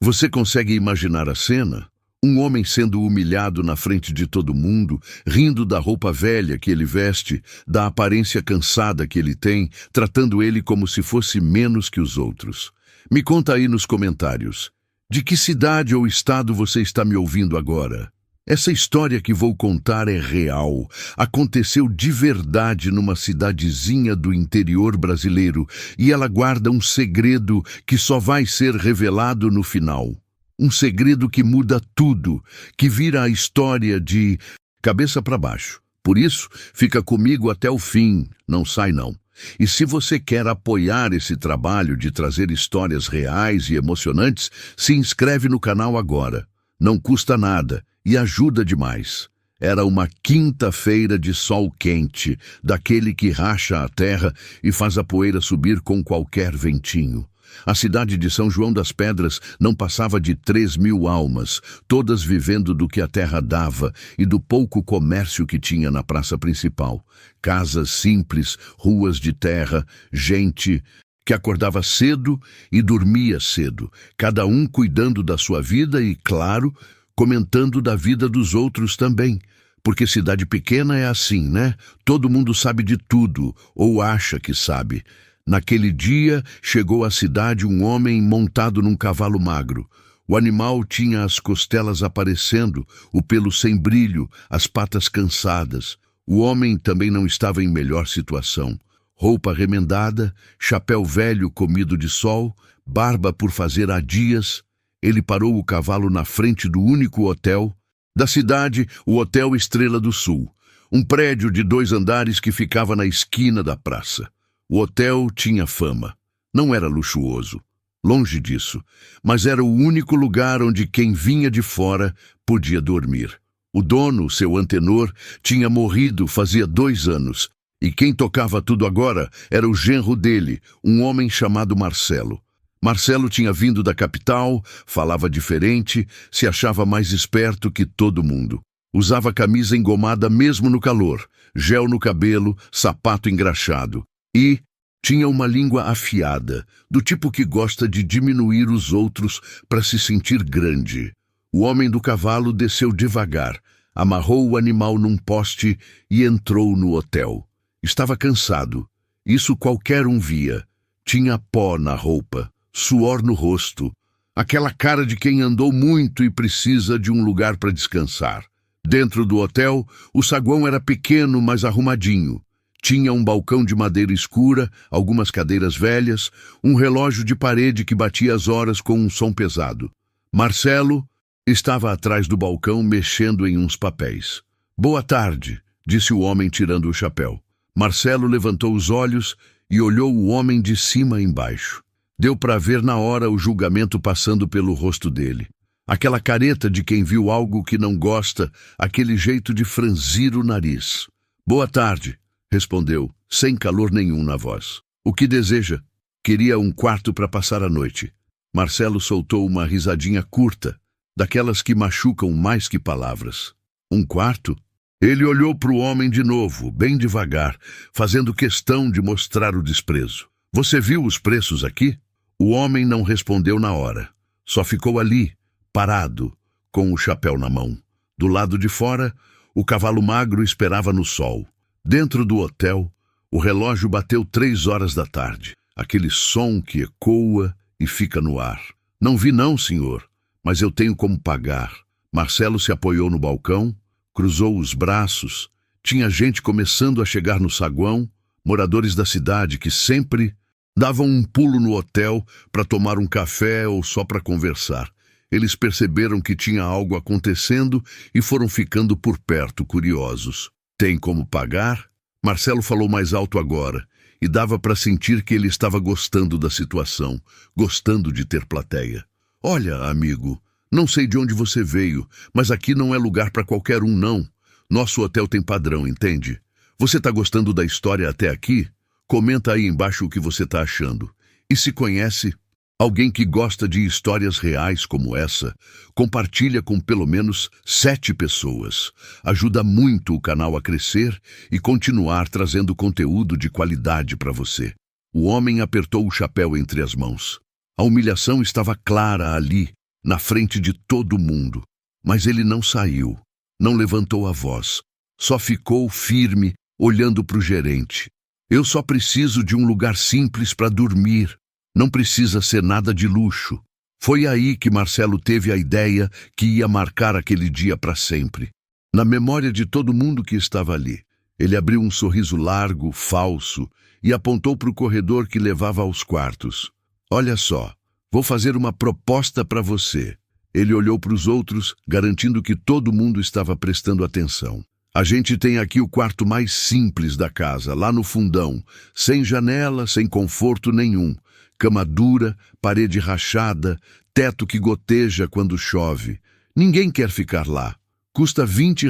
Você consegue imaginar a cena? Um homem sendo humilhado na frente de todo mundo, rindo da roupa velha que ele veste, da aparência cansada que ele tem, tratando ele como se fosse menos que os outros. Me conta aí nos comentários. De que cidade ou estado você está me ouvindo agora? Essa história que vou contar é real. Aconteceu de verdade numa cidadezinha do interior brasileiro e ela guarda um segredo que só vai ser revelado no final. Um segredo que muda tudo, que vira a história de cabeça para baixo. Por isso, fica comigo até o fim, não sai não. E se você quer apoiar esse trabalho de trazer histórias reais e emocionantes, se inscreve no canal agora. Não custa nada e ajuda demais. Era uma quinta-feira de sol quente, daquele que racha a terra e faz a poeira subir com qualquer ventinho. A cidade de São João das Pedras não passava de 3.000 almas, todas vivendo do que a terra dava e do pouco comércio que tinha na praça principal. Casas simples, ruas de terra, gente que acordava cedo e dormia cedo, cada um cuidando da sua vida e, claro, comentando da vida dos outros também. Porque cidade pequena é assim, né? Todo mundo sabe de tudo, ou acha que sabe. Naquele dia, chegou à cidade um homem montado num cavalo magro. O animal tinha as costelas aparecendo, o pelo sem brilho, as patas cansadas. O homem também não estava em melhor situação. Roupa remendada, chapéu velho comido de sol, barba por fazer há dias. Ele parou o cavalo na frente do único hotel da cidade, o Hotel Estrela do Sul. Um prédio de 2 andares que ficava na esquina da praça. O hotel tinha fama. Não era luxuoso, longe disso, mas era o único lugar onde quem vinha de fora podia dormir. O dono, seu antenor, tinha morrido fazia 2 anos, e quem tocava tudo agora era o genro dele, um homem chamado Marcelo. Marcelo tinha vindo da capital, falava diferente, se achava mais esperto que todo mundo. Usava camisa engomada mesmo no calor, gel no cabelo, sapato engraxado. E tinha uma língua afiada, do tipo que gosta de diminuir os outros para se sentir grande. O homem do cavalo desceu devagar, amarrou o animal num poste e entrou no hotel. Estava cansado. Isso qualquer um via. Tinha pó na roupa, suor no rosto, aquela cara de quem andou muito e precisa de um lugar para descansar. Dentro do hotel, o saguão era pequeno, mas arrumadinho. Tinha um balcão de madeira escura, algumas cadeiras velhas, um relógio de parede que batia as horas com um som pesado. Marcelo estava atrás do balcão mexendo em uns papéis. "Boa tarde", disse o homem tirando o chapéu. Marcelo levantou os olhos e olhou o homem de cima a embaixo. Deu para ver na hora o julgamento passando pelo rosto dele. Aquela careta de quem viu algo que não gosta, aquele jeito de franzir o nariz. "Boa tarde", respondeu, sem calor nenhum na voz. "O que deseja?" "Queria um quarto para passar a noite." Marcelo soltou uma risadinha curta, daquelas que machucam mais que palavras. "Um quarto?" Ele olhou para o homem de novo, bem devagar, fazendo questão de mostrar o desprezo. "Você viu os preços aqui?" O homem não respondeu na hora. Só ficou ali, parado, com o chapéu na mão. Do lado de fora, o cavalo magro esperava no sol. Dentro do hotel, o relógio bateu 3 horas da tarde. Aquele som que ecoa e fica no ar. "Não vi não, senhor, mas eu tenho como pagar." Marcelo se apoiou no balcão, cruzou os braços. Tinha gente começando a chegar no saguão, moradores da cidade que sempre davam um pulo no hotel para tomar um café ou só para conversar. Eles perceberam que tinha algo acontecendo e foram ficando por perto, curiosos. "Tem como pagar?" Marcelo falou mais alto agora, e dava para sentir que ele estava gostando da situação, gostando de ter plateia. "Olha, amigo, não sei de onde você veio, mas aqui não é lugar para qualquer um, não. Nosso hotel tem padrão, entende? Você está gostando da história até aqui? Comenta aí embaixo o que você está achando. E se conhece alguém que gosta de histórias reais como essa, compartilha com pelo menos 7 pessoas. Ajuda muito o canal a crescer e continuar trazendo conteúdo de qualidade para você." O homem apertou o chapéu entre as mãos. A humilhação estava clara ali, na frente de todo mundo. Mas ele não saiu, não levantou a voz, só ficou firme, olhando para o gerente. Eu só preciso de um lugar simples para dormir. Não precisa ser nada de luxo. Foi aí que Marcelo teve a ideia que ia marcar aquele dia para sempre. Na memória de todo mundo que estava ali, ele abriu um sorriso largo, falso, e apontou para o corredor que levava aos quartos. Olha só, vou fazer uma proposta para você. Ele olhou para os outros, garantindo que todo mundo estava prestando atenção. A gente tem aqui o quarto mais simples da casa, lá no fundão, sem janela, sem conforto nenhum. Cama dura, parede rachada, teto que goteja quando chove. Ninguém quer ficar lá. Custa R$ 20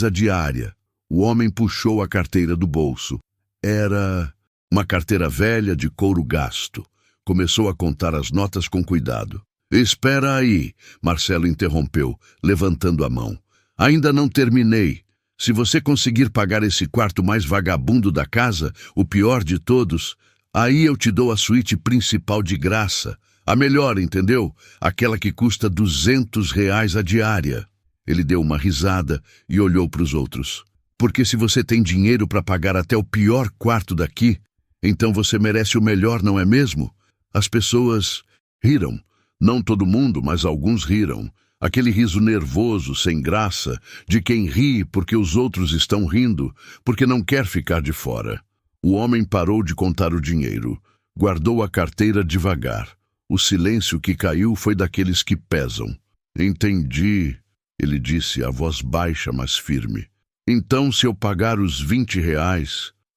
a diária. O homem puxou a carteira do bolso. Era uma carteira velha de couro gasto. Começou a contar as notas com cuidado. Espera aí, Marcelo interrompeu, levantando a mão. Ainda não terminei. Se você conseguir pagar esse quarto mais vagabundo da casa, o pior de todos, aí eu te dou a suíte principal de graça. A melhor, entendeu? Aquela que custa R$ 200 a diária. Ele deu uma risada e olhou para os outros. Porque se você tem dinheiro para pagar até o pior quarto daqui, então você merece o melhor, não é mesmo? As pessoas riram. Não todo mundo, mas alguns riram. Aquele riso nervoso, sem graça, de quem ri porque os outros estão rindo, porque não quer ficar de fora. O homem parou de contar o dinheiro. Guardou a carteira devagar. O silêncio que caiu foi daqueles que pesam. Entendi, ele disse, a voz baixa, mas firme. Então, se eu pagar os R$ 20,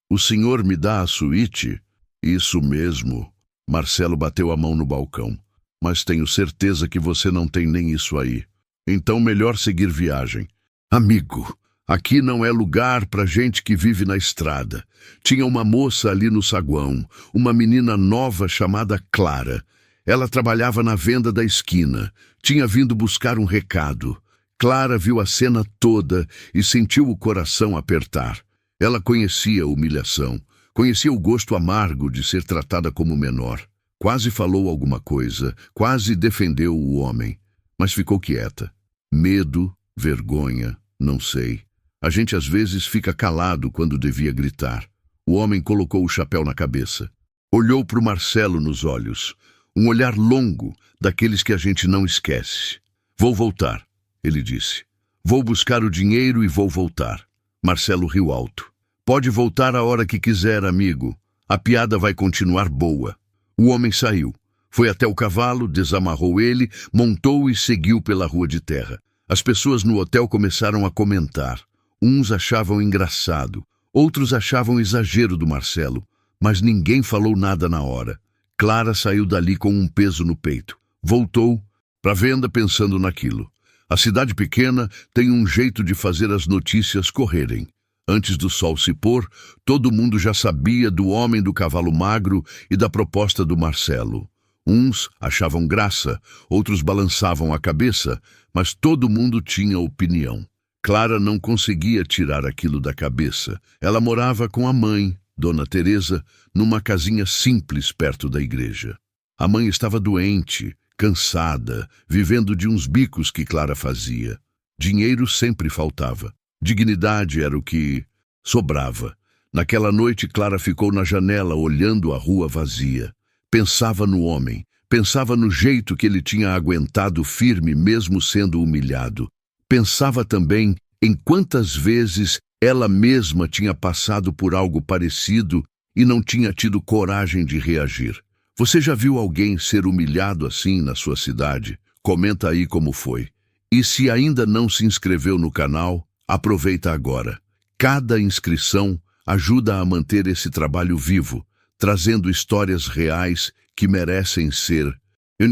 o senhor me dá a suíte? Isso mesmo. Marcelo bateu a mão no balcão. Mas tenho certeza que você não tem nem isso aí. Então melhor seguir viagem. Amigo, aqui não é lugar para gente que vive na estrada. Tinha uma moça ali no saguão, uma menina nova chamada Clara. Ela trabalhava na venda da esquina. Tinha vindo buscar um recado. Clara viu a cena toda e sentiu o coração apertar. Ela conhecia a humilhação, conhecia o gosto amargo de ser tratada como menor. Quase falou alguma coisa, quase defendeu o homem, mas ficou quieta. Medo, vergonha, não sei. A gente às vezes fica calado quando devia gritar. O homem colocou o chapéu na cabeça. Olhou para o Marcelo nos olhos. Um olhar longo, daqueles que a gente não esquece. Vou voltar, ele disse. Vou buscar o dinheiro e vou voltar. Marcelo riu alto. Pode voltar a hora que quiser, amigo. A piada vai continuar boa. O homem saiu. Foi até o cavalo, desamarrou ele, montou e seguiu pela rua de terra. As pessoas no hotel começaram a comentar. Uns achavam engraçado, outros achavam exagero do Marcelo, mas ninguém falou nada na hora. Clara saiu dali com um peso no peito. Voltou para a venda pensando naquilo. A cidade pequena tem um jeito de fazer as notícias correrem. Antes do sol se pôr, todo mundo já sabia do homem do cavalo magro e da proposta do Marcelo. Uns achavam graça, outros balançavam a cabeça, mas todo mundo tinha opinião. Clara não conseguia tirar aquilo da cabeça. Ela morava com a mãe, Dona Teresa, numa casinha simples perto da igreja. A mãe estava doente, cansada, vivendo de uns bicos que Clara fazia. Dinheiro sempre faltava. Dignidade era o que sobrava. Naquela noite, Clara ficou na janela olhando a rua vazia. Pensava no homem, pensava no jeito que ele tinha aguentado firme mesmo sendo humilhado. Pensava também em quantas vezes ela mesma tinha passado por algo parecido e não tinha tido coragem de reagir. Você já viu alguém ser humilhado assim na sua cidade? Comenta aí como foi. E se ainda não se inscreveu no canal, aproveita agora. Cada inscrição ajuda a manter esse trabalho vivo, trazendo histórias reais que merecem ser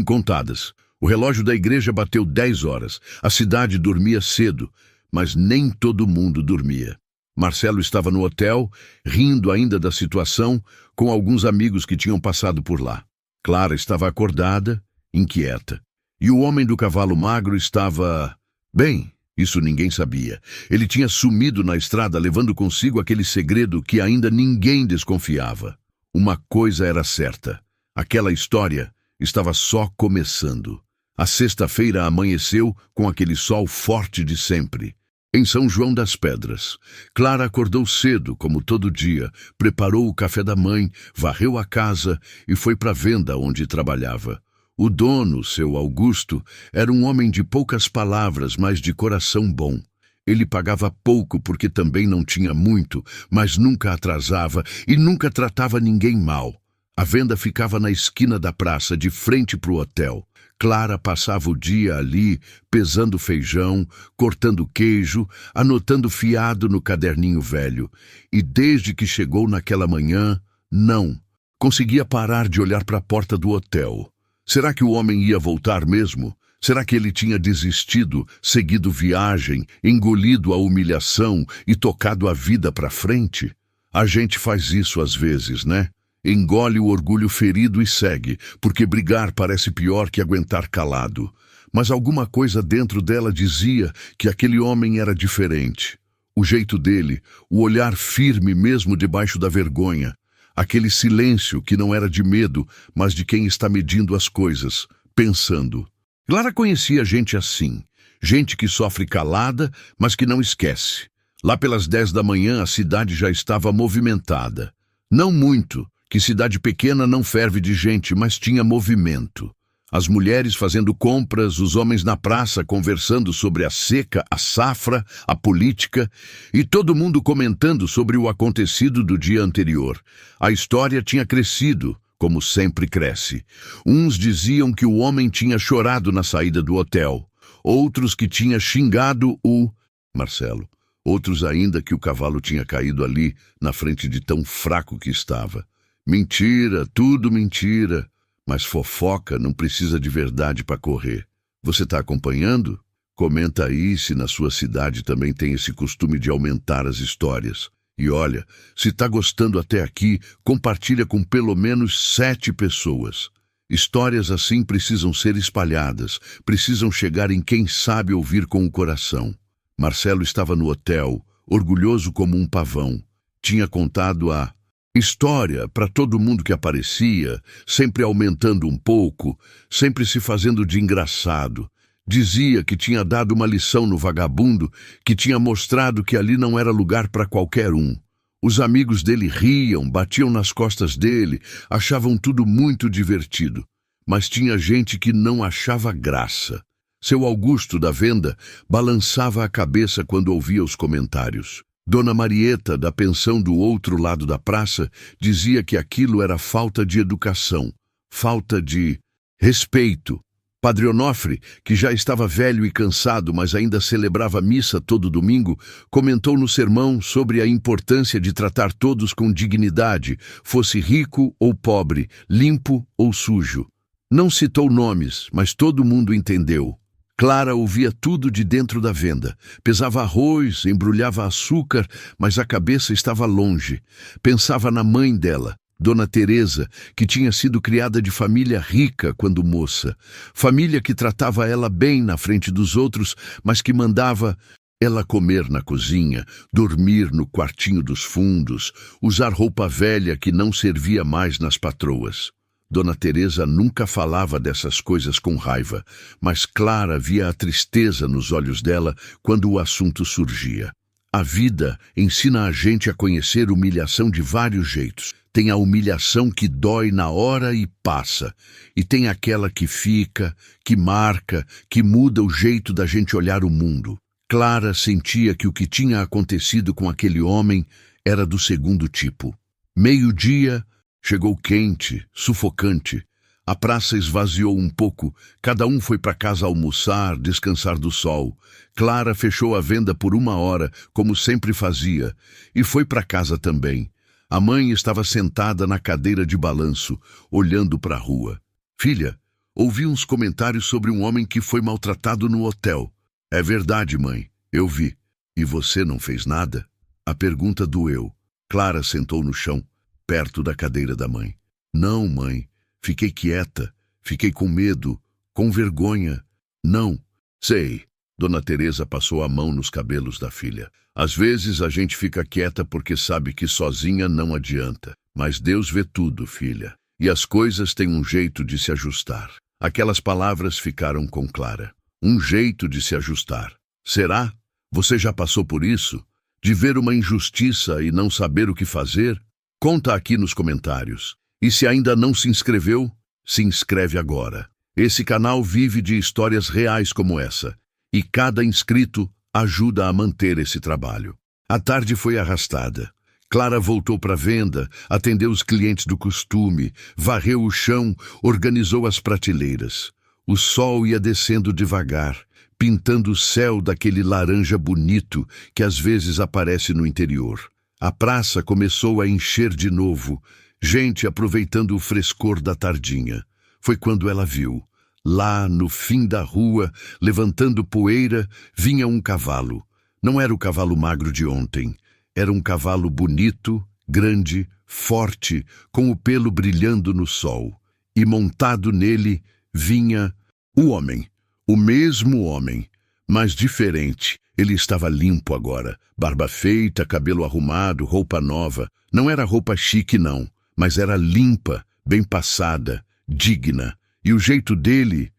contadas. O relógio da igreja bateu 10 horas. A cidade dormia cedo, mas nem todo mundo dormia. Marcelo estava no hotel, rindo ainda da situação, com alguns amigos que tinham passado por lá. Clara estava acordada, inquieta. E o homem do cavalo magro estava... bem... Isso ninguém sabia. Ele tinha sumido na estrada, levando consigo aquele segredo que ainda ninguém desconfiava. Uma coisa era certa. Aquela história estava só começando. A sexta-feira amanheceu com aquele sol forte de sempre. Em São João das Pedras, Clara acordou cedo, como todo dia, preparou o café da mãe, varreu a casa e foi para a venda onde trabalhava. O dono, seu Augusto, era um homem de poucas palavras, mas de coração bom. Ele pagava pouco porque também não tinha muito, mas nunca atrasava e nunca tratava ninguém mal. A venda ficava na esquina da praça, de frente para o hotel. Clara passava o dia ali, pesando feijão, cortando queijo, anotando fiado no caderninho velho. E desde que chegou naquela manhã, não conseguia parar de olhar para a porta do hotel. Será que o homem ia voltar mesmo? Será que ele tinha desistido, seguido viagem, engolido a humilhação e tocado a vida para frente? A gente faz isso às vezes, né? Engole o orgulho ferido e segue, porque brigar parece pior que aguentar calado. Mas alguma coisa dentro dela dizia que aquele homem era diferente. O jeito dele, o olhar firme mesmo debaixo da vergonha. Aquele silêncio que não era de medo, mas de quem está medindo as coisas, pensando. Clara conhecia gente assim, gente que sofre calada, mas que não esquece. Lá pelas 10 da manhã a cidade já estava movimentada. Não muito, que cidade pequena não ferve de gente, mas tinha movimento. As mulheres fazendo compras, os homens na praça conversando sobre a seca, a safra, a política, e todo mundo comentando sobre o acontecido do dia anterior. A história tinha crescido, como sempre cresce. Uns diziam que o homem tinha chorado na saída do hotel, outros que tinha xingado o Marcelo, outros ainda que o cavalo tinha caído ali, na frente de tão fraco que estava. Mentira, tudo mentira. Mas fofoca não precisa de verdade para correr. Você está acompanhando? Comenta aí se na sua cidade também tem esse costume de aumentar as histórias. E olha, se está gostando até aqui, compartilha com pelo menos 7 pessoas. Histórias assim precisam ser espalhadas, precisam chegar em quem sabe ouvir com o coração. Marcelo estava no hotel, orgulhoso como um pavão. Tinha contado a história para todo mundo que aparecia, sempre aumentando um pouco, sempre se fazendo de engraçado. Dizia que tinha dado uma lição no vagabundo, que tinha mostrado que ali não era lugar para qualquer um. Os amigos dele riam, batiam nas costas dele, achavam tudo muito divertido. Mas tinha gente que não achava graça. Seu Augusto da venda balançava a cabeça quando ouvia os comentários. Dona Marieta, da pensão do outro lado da praça, dizia que aquilo era falta de educação, falta de respeito. Padre Onofre, que já estava velho e cansado, mas ainda celebrava missa todo domingo, comentou no sermão sobre a importância de tratar todos com dignidade, fosse rico ou pobre, limpo ou sujo. Não citou nomes, mas todo mundo entendeu. Clara ouvia tudo de dentro da venda. Pesava arroz, embrulhava açúcar, mas a cabeça estava longe. Pensava na mãe dela, Dona Teresa, que tinha sido criada de família rica quando moça. Família que tratava ela bem na frente dos outros, mas que mandava ela comer na cozinha, dormir no quartinho dos fundos, usar roupa velha que não servia mais nas patroas. Dona Teresa nunca falava dessas coisas com raiva, mas Clara via a tristeza nos olhos dela quando o assunto surgia. A vida ensina a gente a conhecer humilhação de vários jeitos. Tem a humilhação que dói na hora e passa, e tem aquela que fica, que marca, que muda o jeito da gente olhar o mundo. Clara sentia que o que tinha acontecido com aquele homem era do segundo tipo. Meio-dia, chegou quente, sufocante. A praça esvaziou um pouco, cada um foi para casa almoçar, descansar do sol. Clara fechou a venda por 1 hora, como sempre fazia, e foi para casa também. A mãe estava sentada na cadeira de balanço, olhando para a rua. Filha, ouvi uns comentários sobre um homem que foi maltratado no hotel. É verdade, mãe, eu vi. E você não fez nada? A pergunta doeu. Clara sentou no chão, perto da cadeira da mãe. Não, mãe. Fiquei quieta. Fiquei com medo. Com vergonha. Não. Sei. Dona Teresa passou a mão nos cabelos da filha. Às vezes a gente fica quieta porque sabe que sozinha não adianta. Mas Deus vê tudo, filha. E as coisas têm um jeito de se ajustar. Aquelas palavras ficaram com Clara. Um jeito de se ajustar. Será? Você já passou por isso? De ver uma injustiça e não saber o que fazer? Conta aqui nos comentários. E se ainda não se inscreveu, se inscreve agora. Esse canal vive de histórias reais como essa. E cada inscrito ajuda a manter esse trabalho. A tarde foi arrastada. Clara voltou para a venda, atendeu os clientes do costume, varreu o chão, organizou as prateleiras. O sol ia descendo devagar, pintando o céu daquele laranja bonito que às vezes aparece no interior. A praça começou a encher de novo, gente aproveitando o frescor da tardinha. Foi quando ela viu. Lá, no fim da rua, levantando poeira, vinha um cavalo. Não era o cavalo magro de ontem. Era um cavalo bonito, grande, forte, com o pelo brilhando no sol. E montado nele vinha o homem, o mesmo homem, mas diferente. Ele estava limpo agora, barba feita, cabelo arrumado, roupa nova. Não era roupa chique, não, mas era limpa, bem passada, digna. E o jeito dele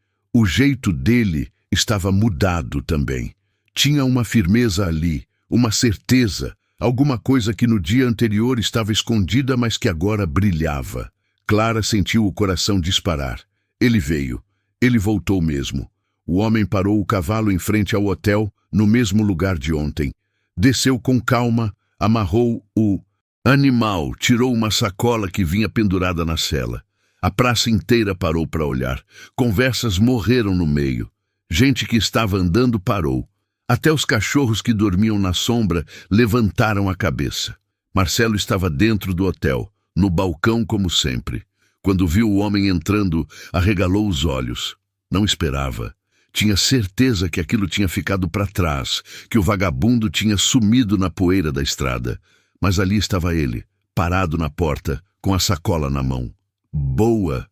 estava mudado também. Tinha uma firmeza ali, uma certeza, alguma coisa que no dia anterior estava escondida, mas que agora brilhava. Clara sentiu o coração disparar. Ele veio. Ele voltou mesmo. O homem parou o cavalo em frente ao hotel, no mesmo lugar de ontem. Desceu com calma, amarrou o animal, tirou uma sacola que vinha pendurada na sela. A praça inteira parou para olhar. Conversas morreram no meio. Gente que estava andando parou. Até os cachorros que dormiam na sombra levantaram a cabeça. Marcelo estava dentro do hotel, no balcão como sempre. Quando viu o homem entrando, arregalou os olhos. Não esperava. Tinha certeza que aquilo tinha ficado para trás, que o vagabundo tinha sumido na poeira da estrada. Mas ali estava ele, parado na porta, com a sacola na mão. Boa!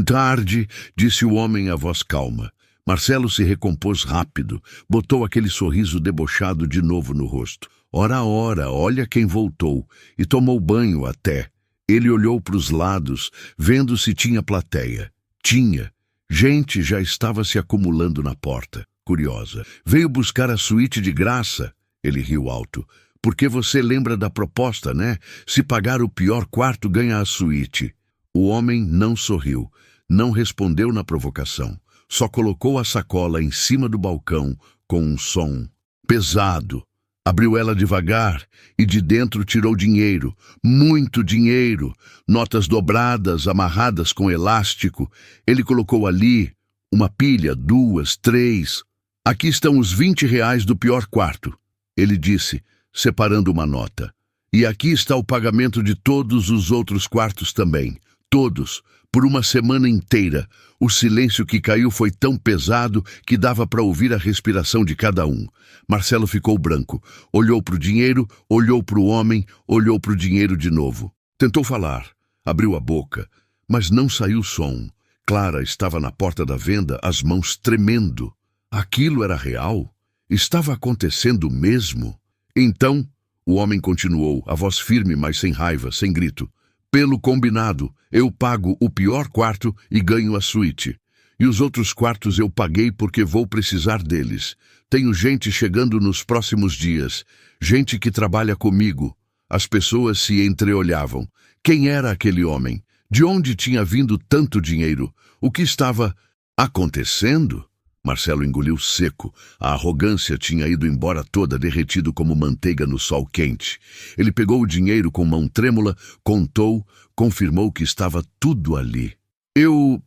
Tarde, disse o homem a voz calma. Marcelo se recompôs rápido, botou aquele sorriso debochado de novo no rosto. Ora, olha quem voltou, e tomou banho até. Ele olhou para os lados, vendo se tinha plateia. Tinha. Gente já estava se acumulando na porta, curiosa. Veio buscar a suíte de graça. Ele riu alto. Porque você lembra da proposta, né? Se pagar o pior quarto, ganha a suíte. O homem não sorriu, não respondeu na provocação. Só colocou a sacola em cima do balcão com um som pesado. Abriu ela devagar e de dentro tirou dinheiro, muito dinheiro, notas dobradas, amarradas com elástico. Ele colocou ali uma pilha, 2, 3. Aqui estão os R$ 20 do pior quarto, ele disse, separando uma nota. E aqui está o pagamento de todos os outros quartos também. Todos, por uma semana inteira. O silêncio que caiu foi tão pesado que dava para ouvir a respiração de cada um. Marcelo ficou branco. Olhou para o dinheiro, olhou para o homem, olhou para o dinheiro de novo. Tentou falar, abriu a boca, mas não saiu som. Clara estava na porta da venda, as mãos tremendo. Aquilo era real? Estava acontecendo mesmo? Então, o homem continuou, a voz firme, mas sem raiva, sem grito. Pelo combinado, eu pago o pior quarto e ganho a suíte. E os outros quartos eu paguei porque vou precisar deles. Tenho gente chegando nos próximos dias. Gente que trabalha comigo. As pessoas se entreolhavam. Quem era aquele homem? De onde tinha vindo tanto dinheiro? O que estava acontecendo? Marcelo engoliu seco. A arrogância tinha ido embora toda, derretido como manteiga no sol quente. Ele pegou o dinheiro com mão trêmula, contou, confirmou que estava tudo ali. Eu...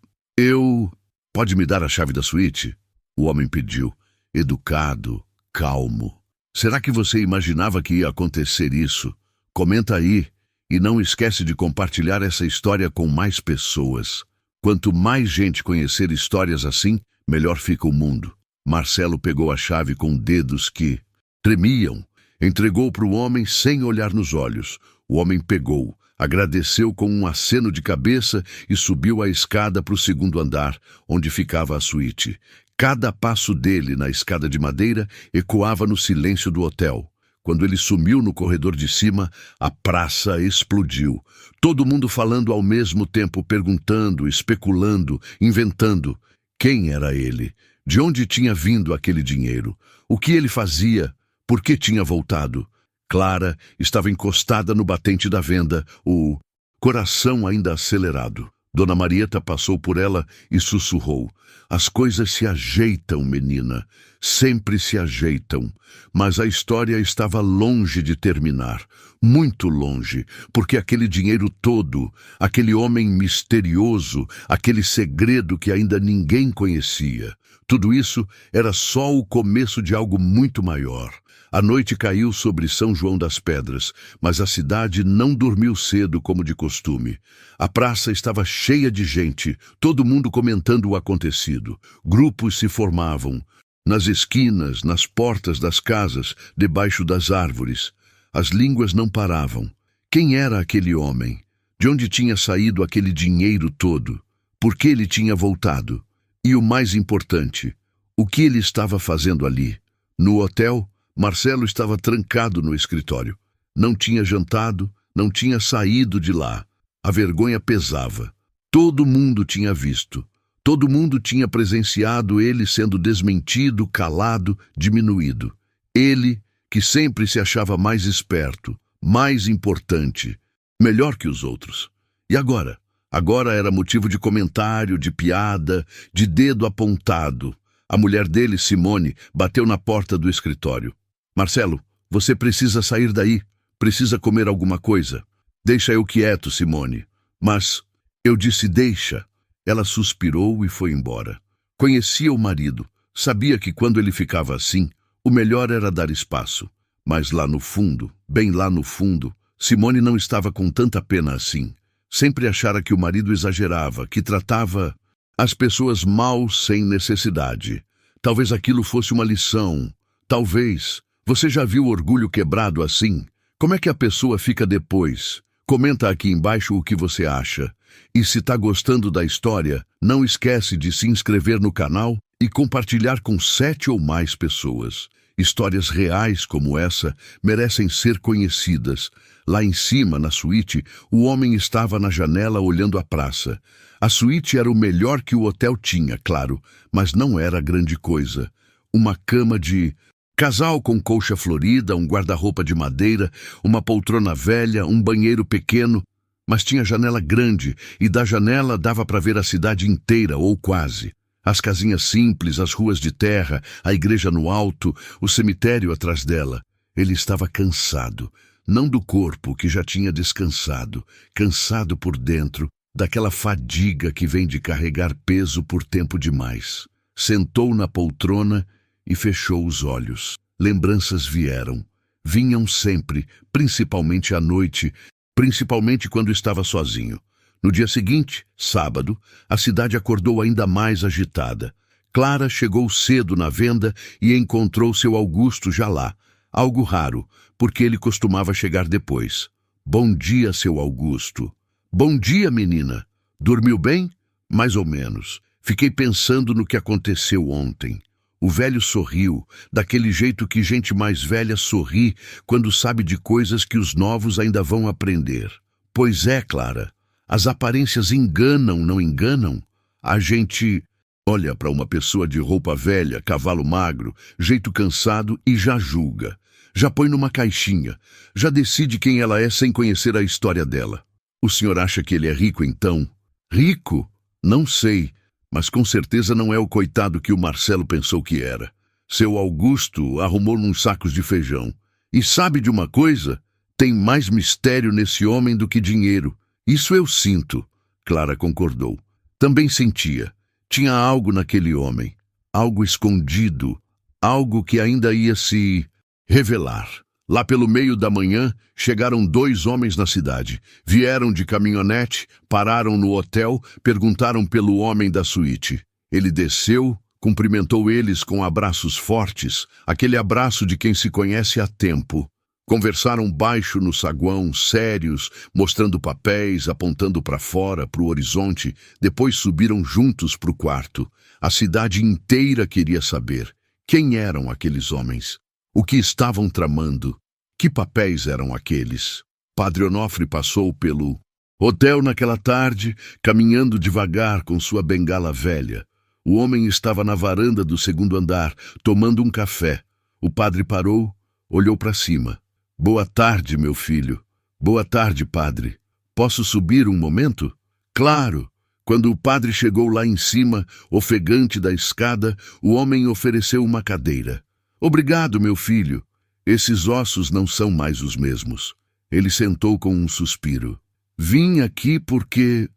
Pode me dar a chave da suíte? O homem pediu, educado, calmo. Será que você imaginava que ia acontecer isso? Comenta aí e não esquece de compartilhar essa história com mais pessoas. Quanto mais gente conhecer histórias assim, melhor fica o mundo. Marcelo pegou a chave com dedos que tremiam. Entregou para o homem sem olhar nos olhos. O homem pegou, agradeceu com um aceno de cabeça e subiu a escada para o segundo andar, onde ficava a suíte. Cada passo dele na escada de madeira ecoava no silêncio do hotel. Quando ele sumiu no corredor de cima, a praça explodiu. Todo mundo falando ao mesmo tempo, perguntando, especulando, inventando. Quem era ele? De onde tinha vindo aquele dinheiro? O que ele fazia? Por que tinha voltado? Clara estava encostada no batente da venda, o coração ainda acelerado. Dona Marieta passou por ela e sussurrou: "As coisas se ajeitam, menina. Sempre se ajeitam." Mas a história estava longe de terminar. Muito longe, porque aquele dinheiro todo, aquele homem misterioso, aquele segredo que ainda ninguém conhecia, tudo isso era só o começo de algo muito maior. A noite caiu sobre São João das Pedras, mas a cidade não dormiu cedo como de costume. A praça estava cheia de gente, todo mundo comentando o acontecido. Grupos se formavam, nas esquinas, nas portas das casas, debaixo das árvores. As línguas não paravam. Quem era aquele homem? De onde tinha saído aquele dinheiro todo? Por que ele tinha voltado? E o mais importante, o que ele estava fazendo ali? No hotel, Marcelo estava trancado no escritório. Não tinha jantado, não tinha saído de lá. A vergonha pesava. Todo mundo tinha visto. Todo mundo tinha presenciado ele sendo desmentido, calado, diminuído. Ele, que sempre se achava mais esperto, mais importante, melhor que os outros. E agora? Agora era motivo de comentário, de piada, de dedo apontado. A mulher dele, Simone, bateu na porta do escritório. "Marcelo, você precisa sair daí. Precisa comer alguma coisa." "Deixa eu quieto, Simone." "Mas..." "Eu disse deixa." Ela suspirou e foi embora. Conhecia o marido. Sabia que quando ele ficava assim, o melhor era dar espaço. Mas lá no fundo, bem lá no fundo, Simone não estava com tanta pena assim. Sempre achara que o marido exagerava, que tratava as pessoas mal sem necessidade. Talvez aquilo fosse uma lição. Talvez. Você já viu orgulho quebrado assim? Como é que a pessoa fica depois? Comenta aqui embaixo o que você acha. E se tá gostando da história, não esquece de se inscrever no canal e compartilhar com 7 ou mais pessoas. Histórias reais como essa merecem ser conhecidas. Lá em cima, na suíte, o homem estava na janela olhando a praça. A suíte era o melhor que o hotel tinha, claro, mas não era grande coisa. Uma cama de casal com colcha florida, um guarda-roupa de madeira, uma poltrona velha, um banheiro pequeno, mas tinha janela grande e da janela dava para ver a cidade inteira, ou quase. As casinhas simples, as ruas de terra, a igreja no alto, o cemitério atrás dela. Ele estava cansado, não do corpo que já tinha descansado, cansado por dentro, daquela fadiga que vem de carregar peso por tempo demais. Sentou na poltrona e fechou os olhos. Lembranças vieram. Vinham sempre, principalmente à noite, principalmente quando estava sozinho. No dia seguinte, sábado, a cidade acordou ainda mais agitada. Clara chegou cedo na venda e encontrou seu Augusto já lá. Algo raro, porque ele costumava chegar depois. "Bom dia, seu Augusto." "Bom dia, menina. Dormiu bem?" "Mais ou menos. Fiquei pensando no que aconteceu ontem." O velho sorriu, daquele jeito que gente mais velha sorri quando sabe de coisas que os novos ainda vão aprender. "Pois é, Clara. As aparências enganam, não enganam? A gente olha para uma pessoa de roupa velha, cavalo magro, jeito cansado e já julga. Já põe numa caixinha. Já decide quem ela é sem conhecer a história dela. O senhor acha que ele é rico, então?" "Rico? Não sei. Mas com certeza não é o coitado que o Marcelo pensou que era. Seu Augusto arrumou uns sacos de feijão. E sabe de uma coisa? Tem mais mistério nesse homem do que dinheiro. Isso eu sinto." Clara concordou. Também sentia. Tinha algo naquele homem. Algo escondido. Algo que ainda ia se revelar. Lá pelo meio da manhã, chegaram 2 homens na cidade. Vieram de caminhonete, pararam no hotel, perguntaram pelo homem da suíte. Ele desceu, cumprimentou eles com abraços fortes, aquele abraço de quem se conhece há tempo. Conversaram baixo no saguão, sérios, mostrando papéis, apontando para fora, para o horizonte. Depois subiram juntos para o quarto. A cidade inteira queria saber quem eram aqueles homens, o que estavam tramando. Que papéis eram aqueles? Padre Onofre passou pelo hotel naquela tarde, caminhando devagar com sua bengala velha. O homem estava na varanda do segundo andar, tomando um café. O padre parou, olhou para cima. Boa tarde, meu filho. Boa tarde, padre. Posso subir um momento? Claro. Quando o padre chegou lá em cima, ofegante da escada, o homem ofereceu uma cadeira. Obrigado, meu filho. Esses ossos não são mais os mesmos. Ele sentou com um suspiro. Vim aqui porque...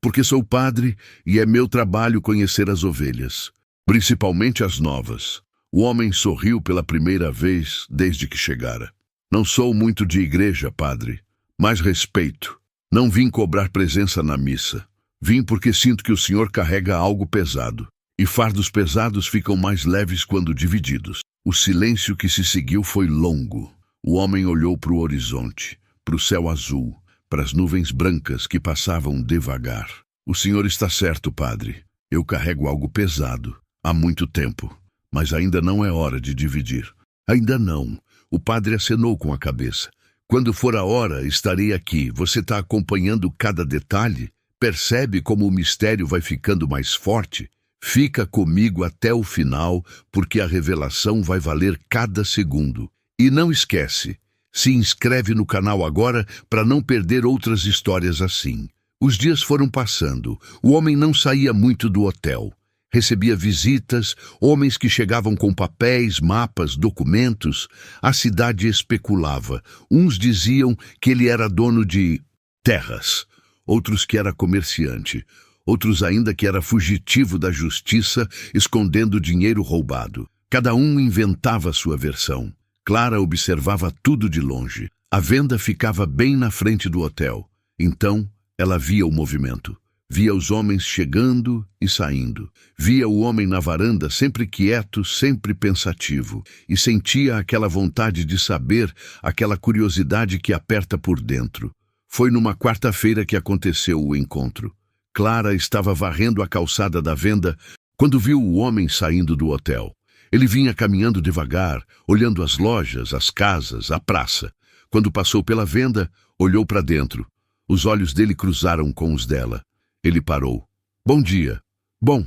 porque sou padre e é meu trabalho conhecer as ovelhas, principalmente as novas. O homem sorriu pela primeira vez desde que chegara. Não sou muito de igreja, padre, mas respeito. Não vim cobrar presença na missa. Vim porque sinto que o senhor carrega algo pesado. E fardos pesados ficam mais leves quando divididos. O silêncio que se seguiu foi longo. O homem olhou para o horizonte, para o céu azul, para as nuvens brancas que passavam devagar. O senhor está certo, padre. Eu carrego algo pesado, há muito tempo. Mas ainda não é hora de dividir. Ainda não. O padre acenou com a cabeça. Quando for a hora, estarei aqui. Você está acompanhando cada detalhe? Percebe como o mistério vai ficando mais forte? Fica comigo até o final, porque a revelação vai valer cada segundo. E não esquece, se inscreve no canal agora para não perder outras histórias assim. Os dias foram passando. O homem não saía muito do hotel. Recebia visitas, homens que chegavam com papéis, mapas, documentos. A cidade especulava. Uns diziam que ele era dono de terras, outros que era comerciante, outros ainda que era fugitivo da justiça, escondendo dinheiro roubado. Cada um inventava sua versão. Clara observava tudo de longe. A venda ficava bem na frente do hotel. Então, ela via o movimento. Via os homens chegando e saindo. Via o homem na varanda sempre quieto, sempre pensativo. E sentia aquela vontade de saber, aquela curiosidade que aperta por dentro. Foi numa quarta-feira que aconteceu o encontro. Clara estava varrendo a calçada da venda quando viu o homem saindo do hotel. Ele vinha caminhando devagar, olhando as lojas, as casas, a praça. Quando passou pela venda, olhou para dentro. Os olhos dele cruzaram com os dela. Ele parou. Bom dia. Bom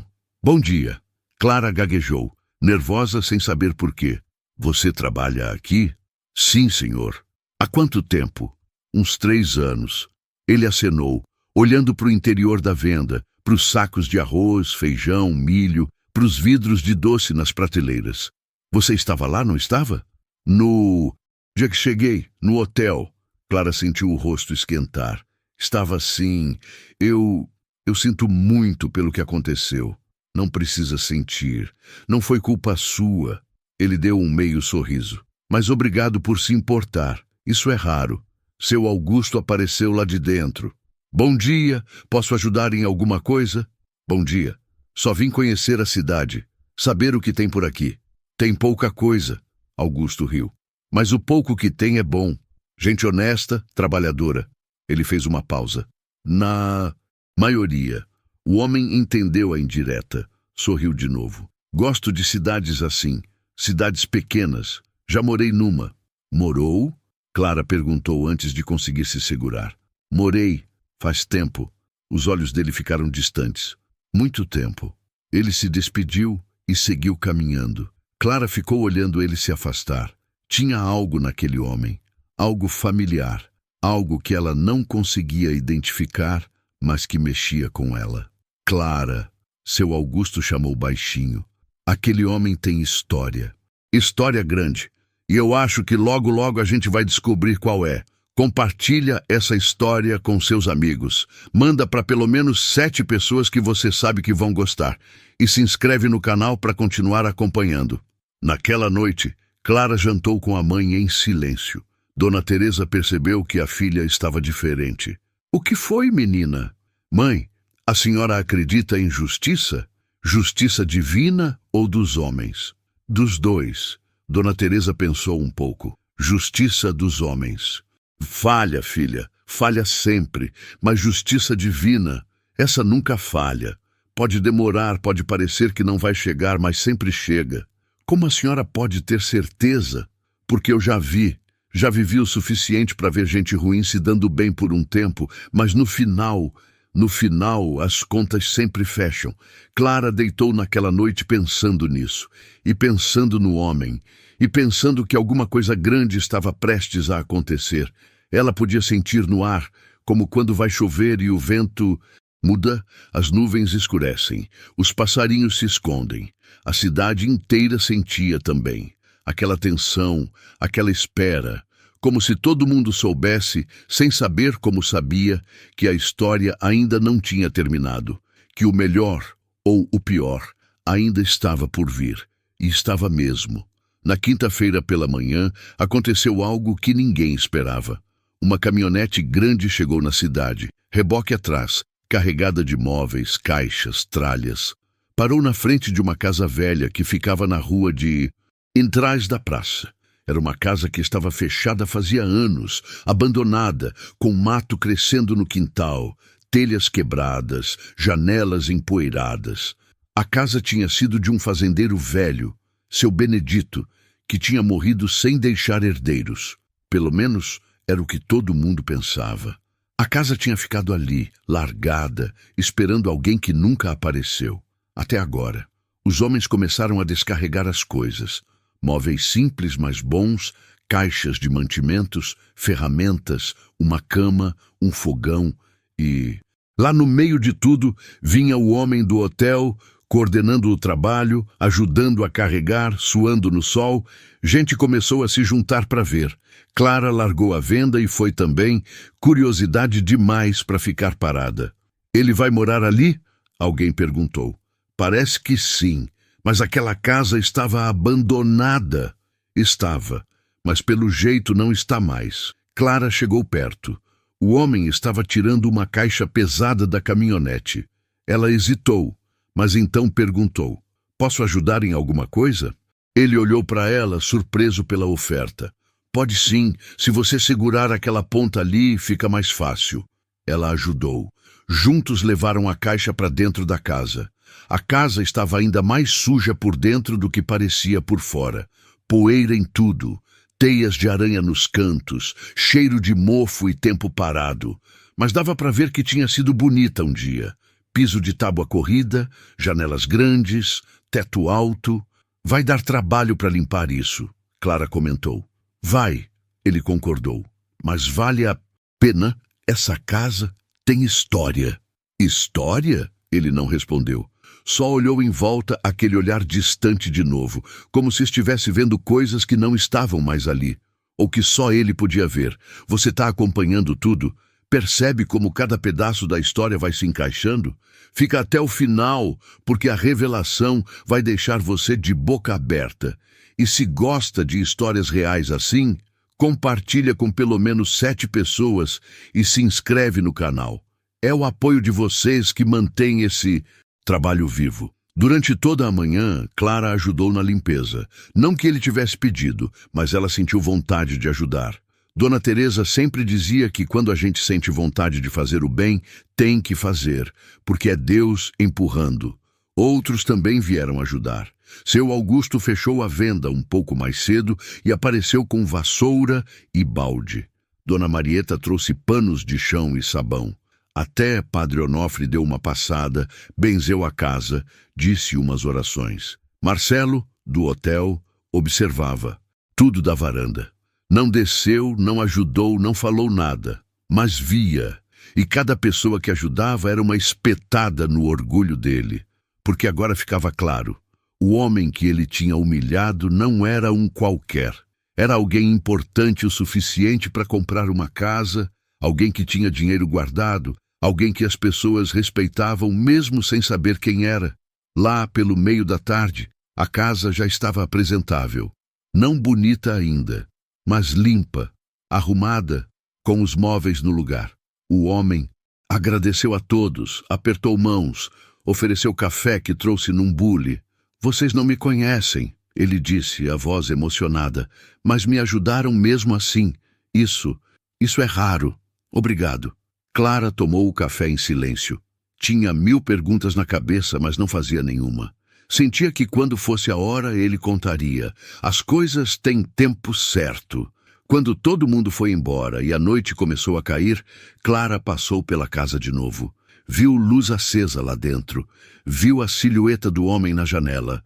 dia. Clara gaguejou, nervosa sem saber por quê. Você trabalha aqui? Sim, senhor. Há quanto tempo? Uns 3 anos. Ele acenou, olhando para o interior da venda, para os sacos de arroz, feijão, milho, para os vidros de doce nas prateleiras. Você estava lá, não estava? Dia que cheguei, no hotel. Clara sentiu o rosto esquentar. Estava assim. Eu sinto muito pelo que aconteceu. Não precisa sentir. Não foi culpa sua. Ele deu um meio sorriso. Mas obrigado por se importar. Isso é raro. Seu Augusto apareceu lá de dentro. Bom dia. Posso ajudar em alguma coisa? Bom dia. Só vim conhecer a cidade. Saber o que tem por aqui. Tem pouca coisa. Augusto riu. Mas o pouco que tem é bom. Gente honesta, trabalhadora. Ele fez uma pausa. Na maioria. O homem entendeu a indireta. Sorriu de novo. Gosto de cidades assim. Cidades pequenas. Já morei numa. Morou? Clara perguntou antes de conseguir se segurar. Morei. Faz tempo. Os olhos dele ficaram distantes. Muito tempo. Ele se despediu e seguiu caminhando. Clara ficou olhando ele se afastar. Tinha algo naquele homem. Algo familiar. Algo que ela não conseguia identificar, mas que mexia com ela. Clara, seu Augusto chamou baixinho. Aquele homem tem história. História grande. E eu acho que logo logo a gente vai descobrir qual é. Compartilha essa história com seus amigos. Manda para pelo menos 7 pessoas que você sabe que vão gostar. E se inscreve no canal para continuar acompanhando. Naquela noite, Clara jantou com a mãe em silêncio. Dona Teresa percebeu que a filha estava diferente. O que foi, menina? Mãe, a senhora acredita em justiça? Justiça divina ou dos homens? Dos dois. Dona Teresa pensou um pouco. Justiça dos homens. Falha, filha. Falha sempre. Mas justiça divina, essa nunca falha. Pode demorar, pode parecer que não vai chegar, mas sempre chega. Como a senhora pode ter certeza? Porque eu já vi. Já vivi o suficiente para ver gente ruim se dando bem por um tempo, mas no final, as contas sempre fecham. Clara deitou naquela noite pensando nisso, e pensando no homem, e pensando que alguma coisa grande estava prestes a acontecer. Ela podia sentir no ar, como quando vai chover e o vento muda, as nuvens escurecem, os passarinhos se escondem. A cidade inteira sentia também aquela tensão, aquela espera, como se todo mundo soubesse, sem saber como sabia, que a história ainda não tinha terminado, que o melhor, ou o pior, ainda estava por vir. E estava mesmo. Na quinta-feira pela manhã, aconteceu algo que ninguém esperava. Uma caminhonete grande chegou na cidade, reboque atrás, carregada de móveis, caixas, tralhas. Parou na frente de uma casa velha que ficava na rua de Entrás da praça. Era uma casa que estava fechada fazia anos, abandonada, com mato crescendo no quintal, telhas quebradas, janelas empoeiradas. A casa tinha sido de um fazendeiro velho, seu Benedito, que tinha morrido sem deixar herdeiros. Pelo menos era o que todo mundo pensava. A casa tinha ficado ali, largada, esperando alguém que nunca apareceu. Até agora, os homens começaram a descarregar as coisas. Móveis simples, mas bons, caixas de mantimentos, ferramentas, uma cama, um fogão e... Lá no meio de tudo, vinha o homem do hotel, coordenando o trabalho, ajudando a carregar, suando no sol. Gente começou a se juntar para ver. Clara largou a venda e foi também, curiosidade demais para ficar parada. Ele vai morar ali? Alguém perguntou. Parece que sim. Mas aquela casa estava abandonada. Estava, mas pelo jeito não está mais. Clara chegou perto. O homem estava tirando uma caixa pesada da caminhonete. Ela hesitou, mas então perguntou: "Posso ajudar em alguma coisa?" Ele olhou para ela, surpreso pela oferta. "Pode sim, se você segurar aquela ponta ali, fica mais fácil." Ela ajudou. Juntos levaram a caixa para dentro da casa. A casa estava ainda mais suja por dentro do que parecia por fora. Poeira em tudo, teias de aranha nos cantos, cheiro de mofo e tempo parado. Mas dava para ver que tinha sido bonita um dia. Piso de tábua corrida, janelas grandes, teto alto. "Vai dar trabalho para limpar isso", Clara comentou. "Vai", ele concordou. "Mas vale a pena? Essa casa tem história." "História?" Ele não respondeu. Só olhou em volta, aquele olhar distante de novo, como se estivesse vendo coisas que não estavam mais ali, ou que só ele podia ver. "Você está acompanhando tudo? Percebe como cada pedaço da história vai se encaixando? Fica até o final, porque a revelação vai deixar você de boca aberta. E se gosta de histórias reais assim, compartilha com pelo menos 7 pessoas e se inscreve no canal. É o apoio de vocês que mantém esse trabalho vivo." Durante toda a manhã, Clara ajudou na limpeza. Não que ele tivesse pedido, mas ela sentiu vontade de ajudar. Dona Teresa sempre dizia que quando a gente sente vontade de fazer o bem, tem que fazer, porque é Deus empurrando. Outros também vieram ajudar. Seu Augusto fechou a venda um pouco mais cedo e apareceu com vassoura e balde. Dona Marieta trouxe panos de chão e sabão. Até Padre Onofre deu uma passada, benzeu a casa, disse umas orações. Marcelo, do hotel, observava tudo da varanda. Não desceu, não ajudou, não falou nada, mas via. E cada pessoa que ajudava era uma espetada no orgulho dele, porque agora ficava claro. O homem que ele tinha humilhado não era um qualquer. Era alguém importante o suficiente para comprar uma casa, alguém que tinha dinheiro guardado, alguém que as pessoas respeitavam mesmo sem saber quem era. Lá, pelo meio da tarde, a casa já estava apresentável. Não bonita ainda, mas limpa, arrumada, com os móveis no lugar. O homem agradeceu a todos, apertou mãos, ofereceu café que trouxe num bule. "Vocês não me conhecem", ele disse, a voz emocionada, "mas me ajudaram mesmo assim. Isso é raro. Obrigado." Clara tomou o café em silêncio. Tinha 1000 perguntas na cabeça, mas não fazia nenhuma. Sentia que quando fosse a hora ele contaria. As coisas têm tempo certo. Quando todo mundo foi embora e a noite começou a cair, Clara passou pela casa de novo. Viu luz acesa lá dentro. Viu a silhueta do homem na janela.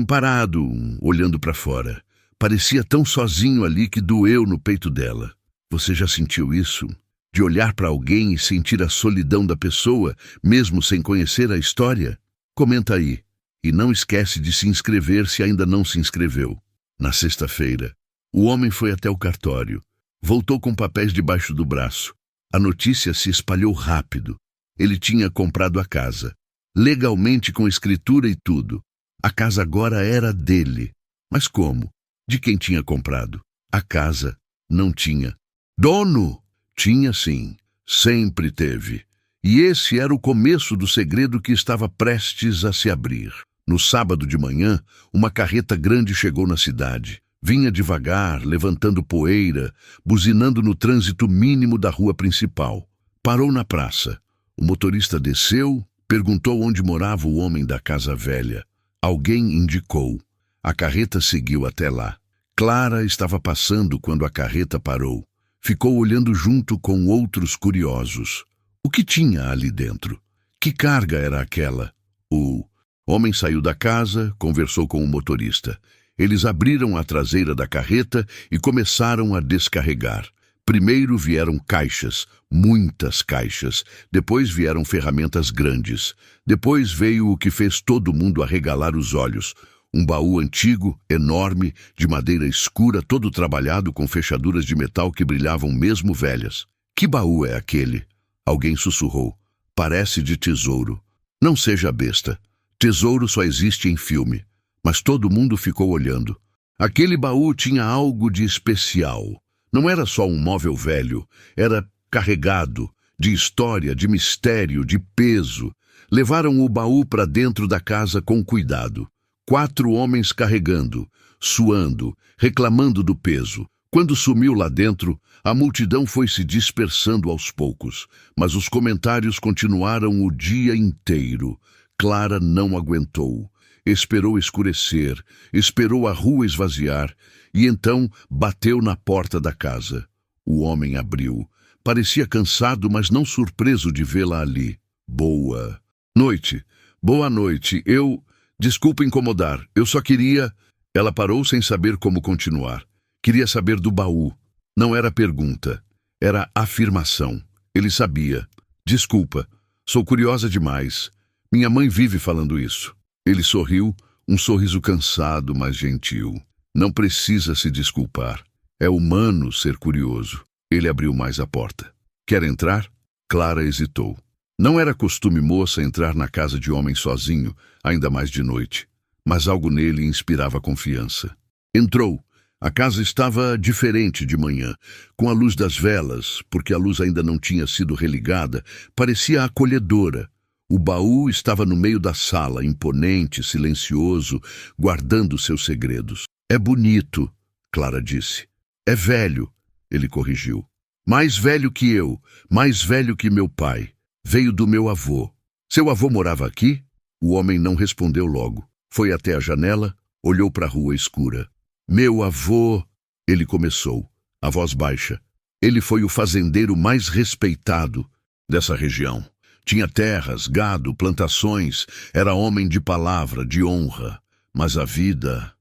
Parado, olhando para fora. Parecia tão sozinho ali que doeu no peito dela. Você já sentiu isso? De olhar para alguém e sentir a solidão da pessoa, mesmo sem conhecer a história? Comenta aí. E não esquece de se inscrever se ainda não se inscreveu. Na sexta-feira, o homem foi até o cartório. Voltou com papéis debaixo do braço. A notícia se espalhou rápido. Ele tinha comprado a casa. Legalmente, com escritura e tudo. A casa agora era dele. Mas como? De quem tinha comprado? A casa não tinha dono. Tinha sim. Sempre teve. E esse era o começo do segredo que estava prestes a se abrir. No sábado de manhã, uma carreta grande chegou na cidade. Vinha devagar, levantando poeira, buzinando no trânsito mínimo da rua principal. Parou na praça. O motorista desceu, perguntou onde morava o homem da casa velha. Alguém indicou. A carreta seguiu até lá. Clara estava passando quando a carreta parou. Ficou olhando junto com outros curiosos. O que tinha ali dentro? Que carga era aquela? O homem saiu da casa, conversou com o motorista. Eles abriram a traseira da carreta e começaram a descarregar. Primeiro vieram caixas, muitas caixas. Depois vieram ferramentas grandes. Depois veio o que fez todo mundo arregalar os olhos. Um baú antigo, enorme, de madeira escura, todo trabalhado com fechaduras de metal que brilhavam mesmo velhas. Que baú é aquele? Alguém sussurrou. Parece de tesouro. Não seja besta. Tesouro só existe em filme. Mas todo mundo ficou olhando. Aquele baú tinha algo de especial. Não era só um móvel velho. Era carregado, de história, de mistério, de peso. Levaram o baú para dentro da casa com cuidado. 4 homens carregando, suando, reclamando do peso. Quando sumiu lá dentro, a multidão foi se dispersando aos poucos, mas os comentários continuaram o dia inteiro. Clara não aguentou. Esperou escurecer, esperou a rua esvaziar, e então bateu na porta da casa. O homem abriu. Parecia cansado, mas não surpreso de vê-la ali. Boa noite. Boa noite. Desculpa incomodar. Eu só queria... Ela parou sem saber como continuar. Queria saber do baú. Não era pergunta. Era afirmação. Ele sabia. Desculpa. Sou curiosa demais. Minha mãe vive falando isso. Ele sorriu, um sorriso cansado, mas gentil. Não precisa se desculpar. É humano ser curioso. Ele abriu mais a porta. Quer entrar? Clara hesitou. Não era costume moça entrar na casa de homem sozinho, ainda mais de noite. Mas algo nele inspirava confiança. Entrou. A casa estava diferente de manhã. Com a luz das velas, porque a luz ainda não tinha sido religada, parecia acolhedora. O baú estava no meio da sala, imponente, silencioso, guardando seus segredos. É bonito, Clara disse. É velho, ele corrigiu. Mais velho que eu, mais velho que meu pai. Veio do meu avô. Seu avô morava aqui? O homem não respondeu logo. Foi até a janela, olhou para a rua escura. Meu avô... Ele começou, a voz baixa. Ele foi o fazendeiro mais respeitado dessa região. Tinha terras, gado, plantações. Era homem de palavra, de honra. Mas a vida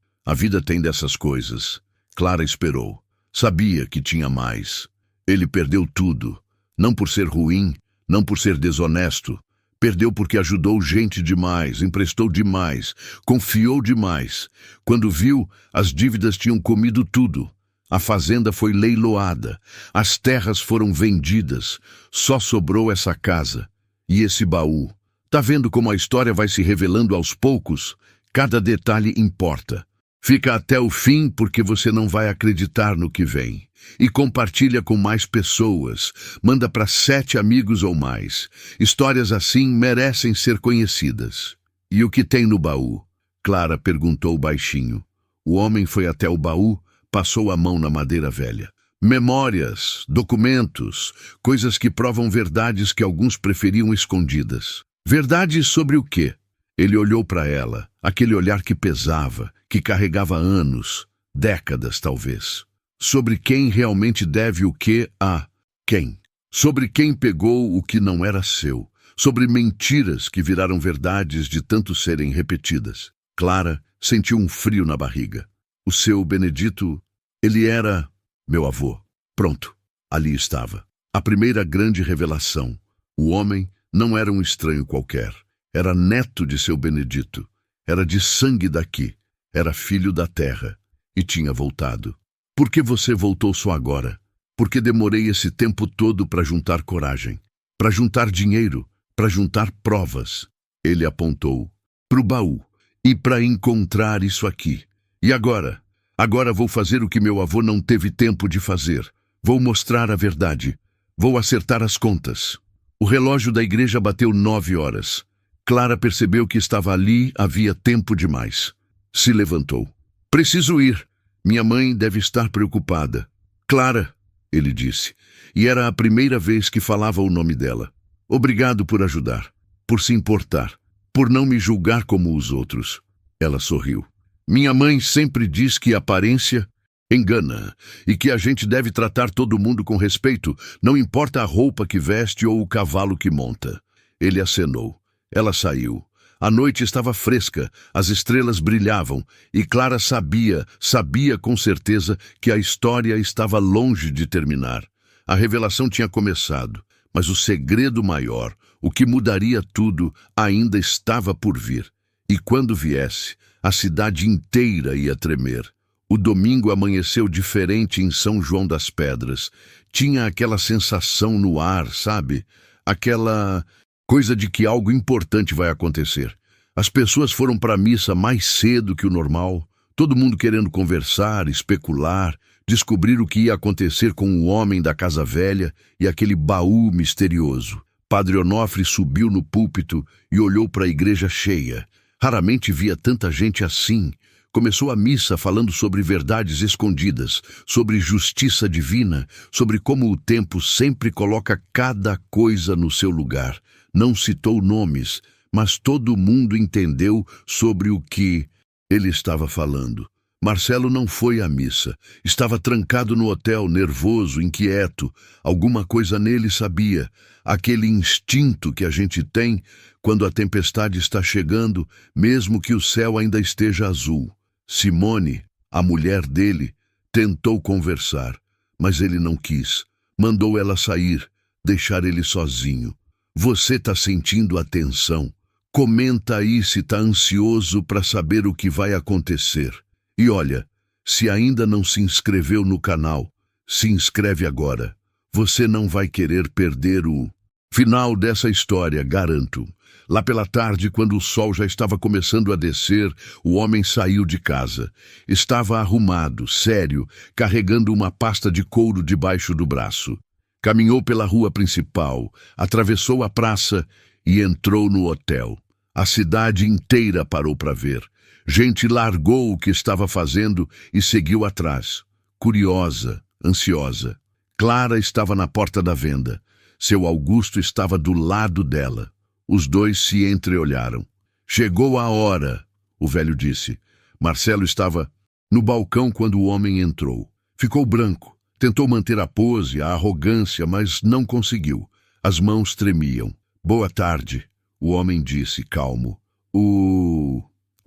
tem dessas coisas. Clara esperou. Sabia que tinha mais. Ele perdeu tudo. Não por ser ruim, não por ser desonesto. Perdeu porque ajudou gente demais, emprestou demais, confiou demais. Quando viu, as dívidas tinham comido tudo. A fazenda foi leiloada, as terras foram vendidas. Só sobrou essa casa e esse baú. Tá vendo como a história vai se revelando aos poucos? Cada detalhe importa. Fica até o fim porque você não vai acreditar no que vem. E compartilha com mais pessoas. Manda para 7 amigos ou mais. Histórias assim merecem ser conhecidas. E o que tem no baú? Clara perguntou baixinho. O homem foi até o baú, passou a mão na madeira velha. Memórias, documentos, coisas que provam verdades que alguns preferiam escondidas. Verdades sobre o quê? Ele olhou para ela, aquele olhar que pesava, que carregava anos, décadas talvez. Sobre quem realmente deve o que a quem. Sobre quem pegou o que não era seu. Sobre mentiras que viraram verdades de tanto serem repetidas. Clara sentiu um frio na barriga. O seu Benedito, ele era meu avô. Pronto, ali estava. A primeira grande revelação. O homem não era um estranho qualquer. Era neto de seu Benedito. Era de sangue daqui. Era filho da terra. E tinha voltado. Por que você voltou só agora? Porque demorei esse tempo todo para juntar coragem. Para juntar dinheiro. Para juntar provas. Ele apontou para o baú. E para encontrar isso aqui. E agora? Agora vou fazer o que meu avô não teve tempo de fazer. Vou mostrar a verdade. Vou acertar as contas. O relógio da igreja bateu 9 horas. Clara percebeu que estava ali havia tempo demais. Se levantou. Preciso ir. Minha mãe deve estar preocupada. Clara, ele disse. E era a primeira vez que falava o nome dela. Obrigado por ajudar. Por se importar. Por não me julgar como os outros. Ela sorriu. Minha mãe sempre diz que a aparência engana e que a gente deve tratar todo mundo com respeito, não importa a roupa que veste ou o cavalo que monta. Ele acenou. Ela saiu. A noite estava fresca, as estrelas brilhavam e Clara sabia com certeza que a história estava longe de terminar. A revelação tinha começado, mas o segredo maior, o que mudaria tudo, ainda estava por vir. E quando viesse, a cidade inteira ia tremer. O domingo amanheceu diferente em São João das Pedras. Tinha aquela sensação no ar, sabe? Aquela coisa de que algo importante vai acontecer. As pessoas foram para a missa mais cedo que o normal, todo mundo querendo conversar, especular, descobrir o que ia acontecer com o homem da casa velha e aquele baú misterioso. Padre Onofre subiu no púlpito e olhou para a igreja cheia. Raramente via tanta gente assim. Começou a missa falando sobre verdades escondidas, sobre justiça divina, sobre como o tempo sempre coloca cada coisa no seu lugar. Não citou nomes, mas todo mundo entendeu sobre o que ele estava falando. Marcelo não foi à missa. Estava trancado no hotel, nervoso, inquieto. Alguma coisa nele sabia. Aquele instinto que a gente tem quando a tempestade está chegando, mesmo que o céu ainda esteja azul. Simone, a mulher dele, tentou conversar, mas ele não quis. Mandou ela sair, deixar ele sozinho. Você está sentindo a tensão? Comenta aí se está ansioso para saber o que vai acontecer. E olha, se ainda não se inscreveu no canal, se inscreve agora. Você não vai querer perder o final dessa história, garanto. Lá pela tarde, quando o sol já estava começando a descer, o homem saiu de casa. Estava arrumado, sério, carregando uma pasta de couro debaixo do braço. Caminhou pela rua principal, atravessou a praça e entrou no hotel. A cidade inteira parou para ver. Gente largou o que estava fazendo e seguiu atrás. Curiosa, ansiosa. Clara estava na porta da venda. Seu Augusto estava do lado dela. Os dois se entreolharam. Chegou a hora, o velho disse. Marcelo estava no balcão quando o homem entrou. Ficou branco. Tentou manter a pose, a arrogância, mas não conseguiu. As mãos tremiam. Boa tarde, o homem disse, calmo. O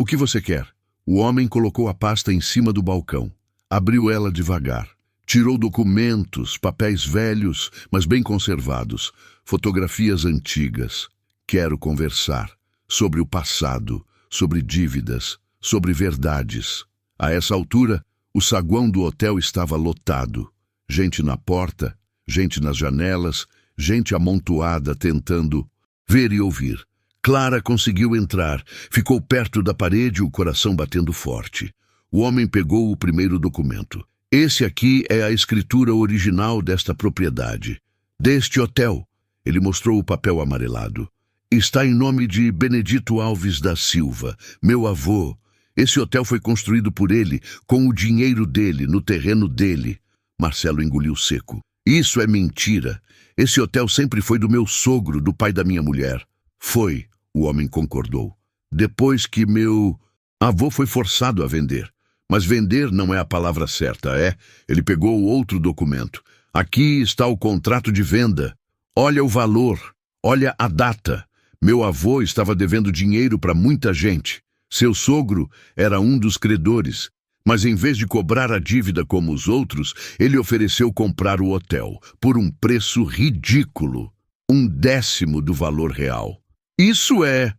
que você quer? O homem colocou a pasta em cima do balcão. Abriu ela devagar. Tirou documentos, papéis velhos, mas bem conservados, fotografias antigas. Quero conversar sobre o passado, sobre dívidas, sobre verdades. A essa altura, o saguão do hotel estava lotado. Gente na porta, gente nas janelas, gente amontoada tentando ver e ouvir. Clara conseguiu entrar, ficou perto da parede, o coração batendo forte. O homem pegou o primeiro documento. Esse aqui é a escritura original desta propriedade. Deste hotel. Ele mostrou o papel amarelado. Está em nome de Benedito Alves da Silva, meu avô. Esse hotel foi construído por ele, com o dinheiro dele, no terreno dele. Marcelo engoliu seco. Isso é mentira. Esse hotel sempre foi do meu sogro, do pai da minha mulher. Foi, o homem concordou. Depois que meu avô foi forçado a vender. Mas vender não é a palavra certa, é? Ele pegou o outro documento. Aqui está o contrato de venda. Olha o valor. Olha a data. Meu avô estava devendo dinheiro para muita gente. Seu sogro era um dos credores. Mas em vez de cobrar a dívida como os outros, ele ofereceu comprar o hotel por um preço ridículo. 1/10 do valor real. Isso é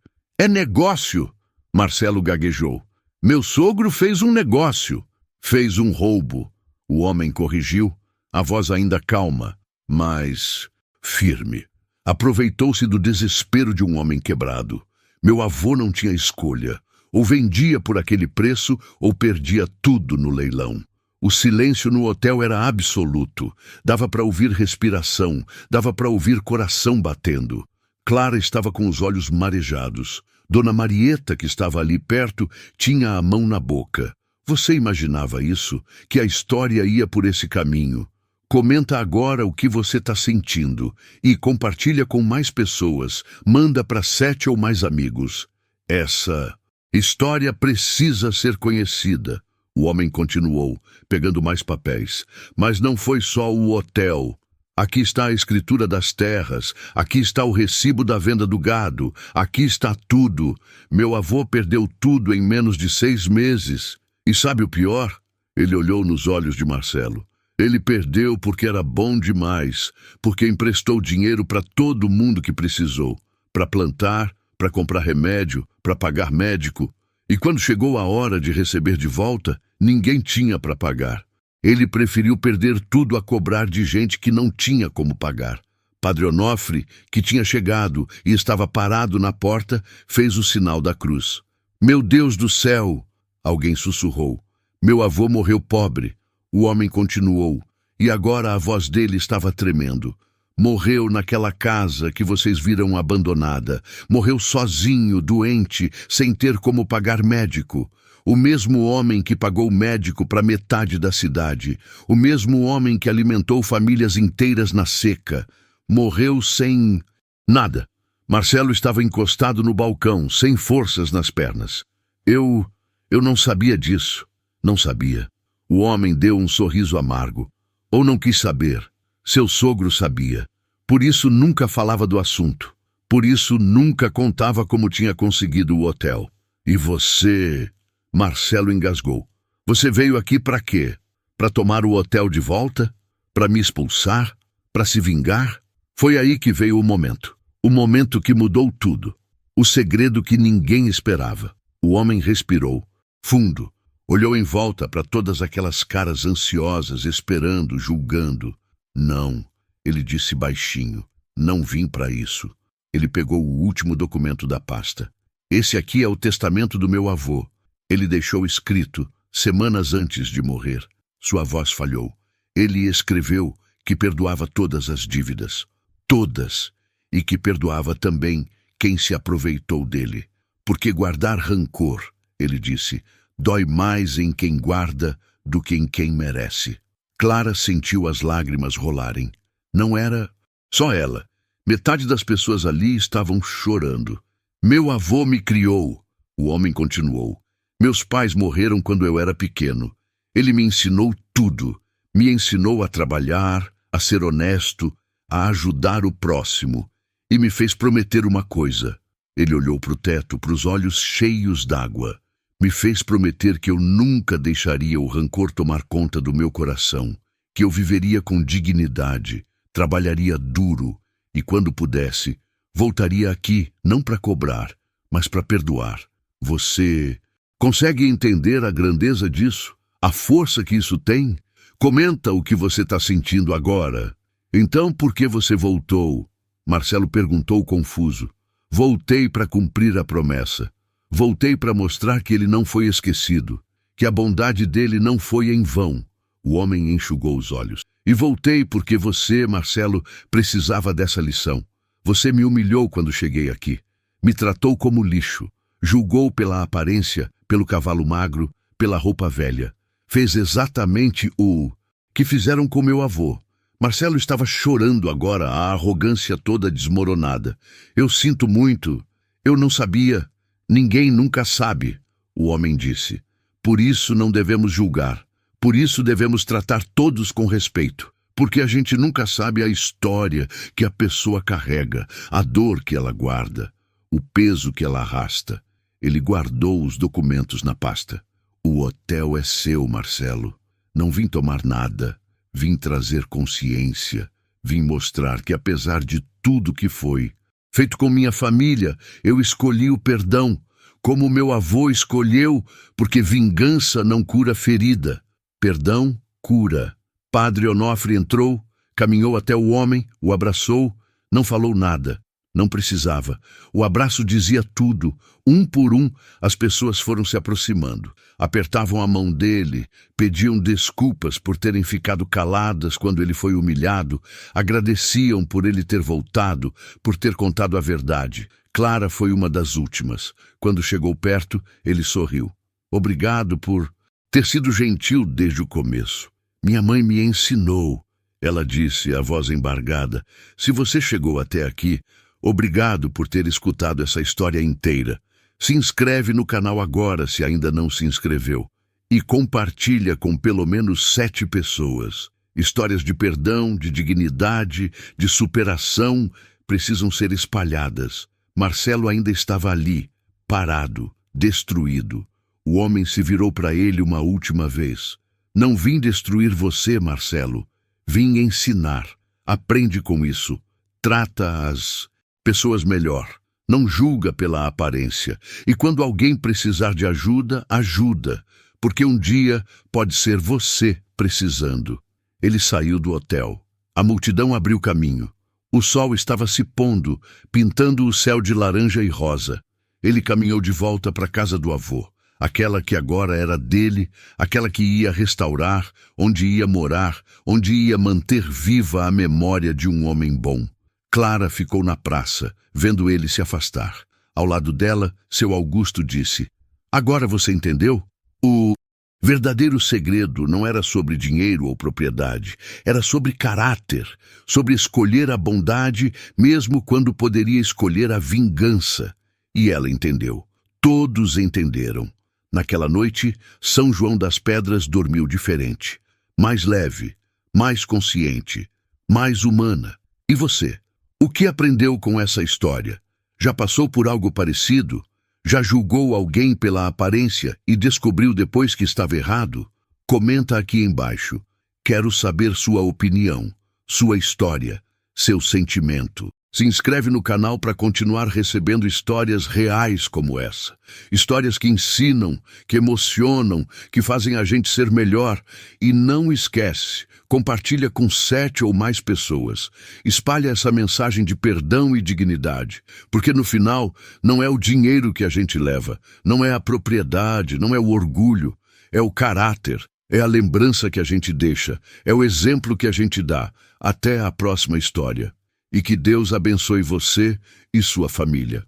negócio, Marcelo gaguejou. Meu sogro fez um negócio. Fez um roubo. O homem corrigiu, a voz ainda calma, mas firme. Aproveitou-se do desespero de um homem quebrado. Meu avô não tinha escolha. Ou vendia por aquele preço, ou perdia tudo no leilão. O silêncio no hotel era absoluto. Dava para ouvir respiração, dava para ouvir coração batendo. Clara estava com os olhos marejados. Dona Marieta, que estava ali perto, tinha a mão na boca. Você imaginava isso? Que a história ia por esse caminho? Comenta agora o que você está sentindo e compartilha com mais pessoas. Manda para 7 ou mais amigos. Essa história precisa ser conhecida. O homem continuou, pegando mais papéis. Mas não foi só o hotel. Aqui está a escritura das terras, aqui está o recibo da venda do gado, aqui está tudo. Meu avô perdeu tudo em menos de 6 meses. E sabe o pior? Ele olhou nos olhos de Marcelo. Ele perdeu porque era bom demais, porque emprestou dinheiro para todo mundo que precisou, para plantar, para comprar remédio, para pagar médico. E quando chegou a hora de receber de volta, ninguém tinha para pagar. Ele preferiu perder tudo a cobrar de gente que não tinha como pagar. Padre Onofre, que tinha chegado e estava parado na porta, fez o sinal da cruz. Meu Deus do céu! Alguém sussurrou. Meu avô morreu pobre. O homem continuou, e agora a voz dele estava tremendo. Morreu naquela casa que vocês viram abandonada. Morreu sozinho, doente, sem ter como pagar médico. O mesmo homem que pagou médico para metade da cidade. O mesmo homem que alimentou famílias inteiras na seca. Morreu sem nada. Marcelo estava encostado no balcão, sem forças nas pernas. Eu não sabia disso. Não sabia. O homem deu um sorriso amargo. Ou não quis saber. Seu sogro sabia. Por isso nunca falava do assunto. Por isso nunca contava como tinha conseguido o hotel. E você... Marcelo engasgou. Você veio aqui para quê? Para tomar o hotel de volta? Para me expulsar? Para se vingar? Foi aí que veio o momento. O momento que mudou tudo. O segredo que ninguém esperava. O homem respirou. Fundo. Olhou em volta para todas aquelas caras ansiosas, esperando, julgando. Não, ele disse baixinho. Não vim para isso. Ele pegou o último documento da pasta. Esse aqui é o testamento do meu avô. Ele deixou escrito, semanas antes de morrer. Sua voz falhou. Ele escreveu que perdoava todas as dívidas. Todas. E que perdoava também quem se aproveitou dele. Porque guardar rancor, ele disse, dói mais em quem guarda do que em quem merece. Clara sentiu as lágrimas rolarem. Não era só ela. Metade das pessoas ali estavam chorando. Meu avô me criou, o homem continuou. Meus pais morreram quando eu era pequeno. Ele me ensinou tudo. Me ensinou a trabalhar, a ser honesto, a ajudar o próximo. E me fez prometer uma coisa. Ele olhou para o teto, para os olhos cheios d'água. Me fez prometer que eu nunca deixaria o rancor tomar conta do meu coração, que eu viveria com dignidade, trabalharia duro e, quando pudesse, voltaria aqui, não para cobrar, mas para perdoar. Você consegue entender a grandeza disso? A força que isso tem? Comenta o que você está sentindo agora. Então, por que você voltou? Marcelo perguntou confuso. Voltei para cumprir a promessa. Voltei para mostrar que ele não foi esquecido, que a bondade dele não foi em vão. O homem enxugou os olhos. E voltei porque você, Marcelo, precisava dessa lição. Você me humilhou quando cheguei aqui. Me tratou como lixo. Julgou pela aparência, pelo cavalo magro, pela roupa velha. Fez exatamente o que fizeram com meu avô. Marcelo estava chorando agora, a arrogância toda desmoronada. Eu sinto muito. Eu não sabia. Ninguém nunca sabe, o homem disse. Por isso não devemos julgar. Por isso devemos tratar todos com respeito. Porque a gente nunca sabe a história que a pessoa carrega, a dor que ela guarda, o peso que ela arrasta. Ele guardou os documentos na pasta. O hotel é seu, Marcelo. Não vim tomar nada. Vim trazer consciência. Vim mostrar que, apesar de tudo que foi, feito com minha família, eu escolhi o perdão, como meu avô escolheu, porque vingança não cura ferida. Perdão cura. Padre Onofre entrou, caminhou até o homem, o abraçou, não falou nada. Não precisava. O abraço dizia tudo. Um por um, as pessoas foram se aproximando. Apertavam a mão dele, pediam desculpas por terem ficado caladas quando ele foi humilhado, agradeciam por ele ter voltado, por ter contado a verdade. Clara foi uma das últimas. Quando chegou perto, ele sorriu. Obrigado por ter sido gentil desde o começo. Minha mãe me ensinou, ela disse, a voz embargada. Se você chegou até aqui, obrigado por ter escutado essa história inteira. Se inscreve no canal agora, se ainda não se inscreveu. E compartilha com pelo menos 7 pessoas. Histórias de perdão, de dignidade, de superação precisam ser espalhadas. Marcelo ainda estava ali, parado, destruído. O homem se virou para ele uma última vez. Não vim destruir você, Marcelo. Vim ensinar. Aprende com isso. Trata as pessoas melhor. Não julga pela aparência. E quando alguém precisar de ajuda, ajuda. Porque um dia pode ser você precisando. Ele saiu do hotel. A multidão abriu caminho. O sol estava se pondo, pintando o céu de laranja e rosa. Ele caminhou de volta para a casa do avô. Aquela que agora era dele, aquela que ia restaurar, onde ia morar, onde ia manter viva a memória de um homem bom. Clara ficou na praça, vendo ele se afastar. Ao lado dela, seu Augusto disse: "Agora você entendeu? O verdadeiro segredo não era sobre dinheiro ou propriedade, era sobre caráter, sobre escolher a bondade mesmo quando poderia escolher a vingança." E ela entendeu. Todos entenderam. Naquela noite, São João das Pedras dormiu diferente. Mais leve, mais consciente, mais humana. E você? O que aprendeu com essa história? Já passou por algo parecido? Já julgou alguém pela aparência e descobriu depois que estava errado? Comenta aqui embaixo. Quero saber sua opinião, sua história, seu sentimento. Se inscreve no canal para continuar recebendo histórias reais como essa. Histórias que ensinam, que emocionam, que fazem a gente ser melhor. E não esquece, compartilha com 7 ou mais pessoas. Espalha essa mensagem de perdão e dignidade. Porque no final, não é o dinheiro que a gente leva, não é a propriedade, não é o orgulho, é o caráter, é a lembrança que a gente deixa, é o exemplo que a gente dá. Até a próxima história. E que Deus abençoe você e sua família.